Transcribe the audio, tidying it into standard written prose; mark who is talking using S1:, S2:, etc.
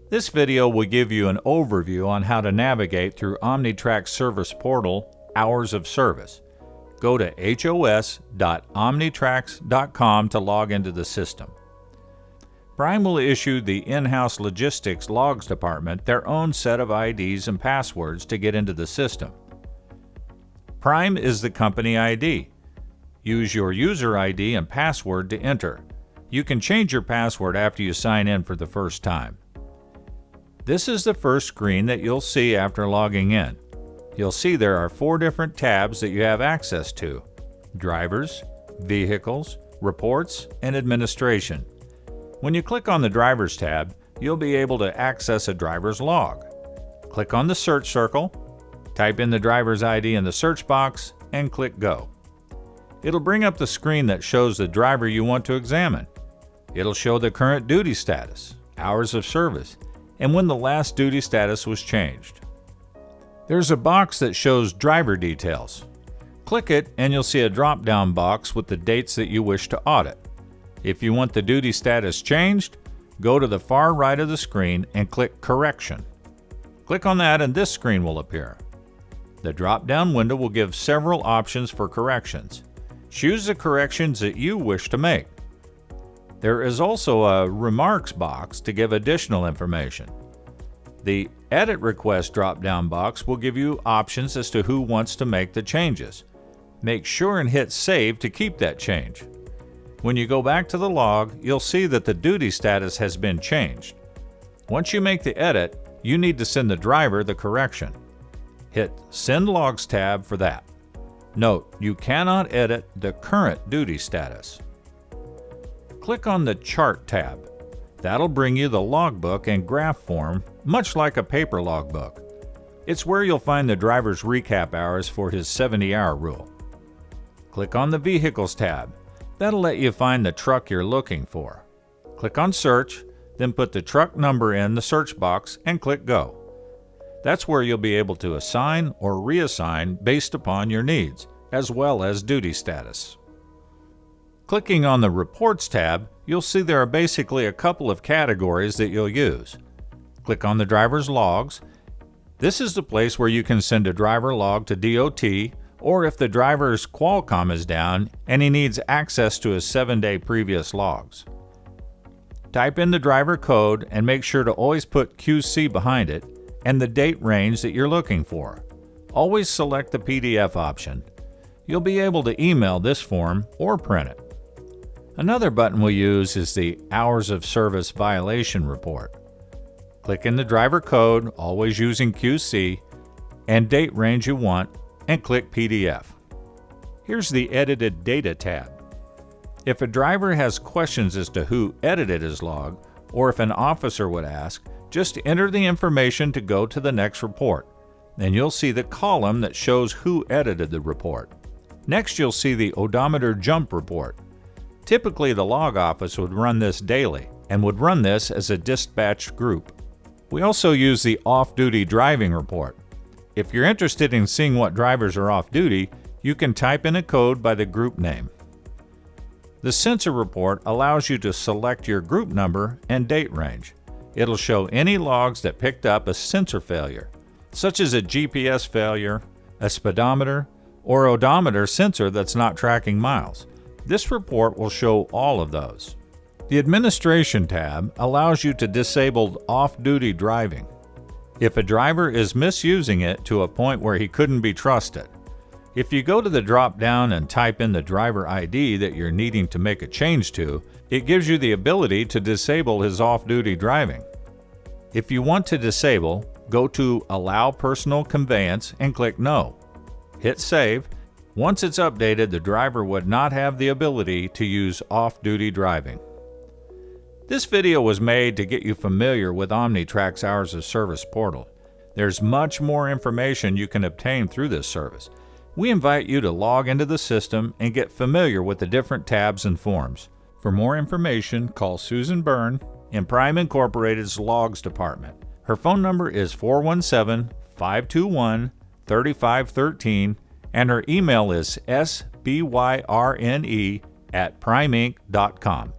S1: This video will give you an overview on how to navigate through Omnitracs Service Portal Hours of Service. Go to hos.omnitracs.com to log into the system. Prime will issue the in-house logistics logs department their own set of IDs and passwords to get into the system. Prime is the company ID. Use your user ID and password to enter. You can change your password after you sign in for the first time. This is the first screen that you'll see after logging in. You'll see there are 4 different tabs that you have access to: Drivers, Vehicles, Reports, and Administration. When you click on the Drivers tab, you'll be able to access a driver's log. Click on the search circle, type in the driver's ID in the search box, and click Go. It'll bring up the screen that shows the driver you want to examine. It'll show the current duty status, hours of service, and when the last duty status was changed. There's a box that shows driver details. Click it and you'll see a drop-down box with the dates that you wish to audit. If you want the duty status changed, go to the far right of the screen and click Correction. Click on that and this screen will appear. The drop-down window will give several options for corrections. Choose the corrections that you wish to make. There is also a Remarks box to give additional information. The Edit Request drop-down box will give you options as to who wants to make the changes. Make sure and hit Save to keep that change. When you go back to the log, you'll see that the duty status has been changed. Once you make the edit, you need to send the driver the correction. Hit Send Logs tab for that. Note, you cannot edit the current duty status. Click on the Chart tab. That'll bring you the logbook and graph form, much like a paper logbook. It's where you'll find the driver's recap hours for his 70-hour rule. Click on the Vehicles tab. That'll let you find the truck you're looking for. Click on Search, then put the truck number in the search box and click Go. That's where you'll be able to assign or reassign based upon your needs, as well as duty status. Clicking on the Reports tab, you'll see there are basically a couple of categories that you'll use. Click on the driver's logs. This is the place where you can send a driver log to DOT, or if the driver's Qualcomm is down and he needs access to his 7-day previous logs. Type in the driver code and make sure to always put QC behind it and the date range that you're looking for. Always select the PDF option. You'll be able to email this form or print it. Another button we'll use is the Hours of Service Violation Report. Click in the driver code, always using QC, and date range you want, and click PDF. Here's the Edited Data tab. If a driver has questions as to who edited his log, or if an officer would ask, just enter the information to go to the next report, and you'll see the column that shows who edited the report. Next, you'll see the Odometer Jump Report. Typically, the log office would run this daily and would run this as a dispatched group. We also use the Off-Duty Driving Report. If you're interested in seeing what drivers are off-duty, you can type in a code by the group name. The Sensor Report allows you to select your group number and date range. It'll show any logs that picked up a sensor failure, such as a GPS failure, a speedometer, or odometer sensor that's not tracking miles. This report will show all of those. The Administration tab allows you to disable off-duty driving. If a driver is misusing it to a point where he couldn't be trusted. If you go to the drop-down and type in the driver ID that you're needing to make a change to, it gives you the ability to disable his off-duty driving. If you want to disable, go to Allow Personal Conveyance and click No. Hit Save. Once it's updated, the driver would not have the ability to use off-duty driving. This video was made to get you familiar with Omnitracs Hours of Service portal. There's much more information you can obtain through this service. We invite you to log into the system and get familiar with the different tabs and forms. For more information, call Susan Byrne in Prime Incorporated's Logs Department. Her phone number is 417-521-3513 and her email is sbyrne@primeinc.com.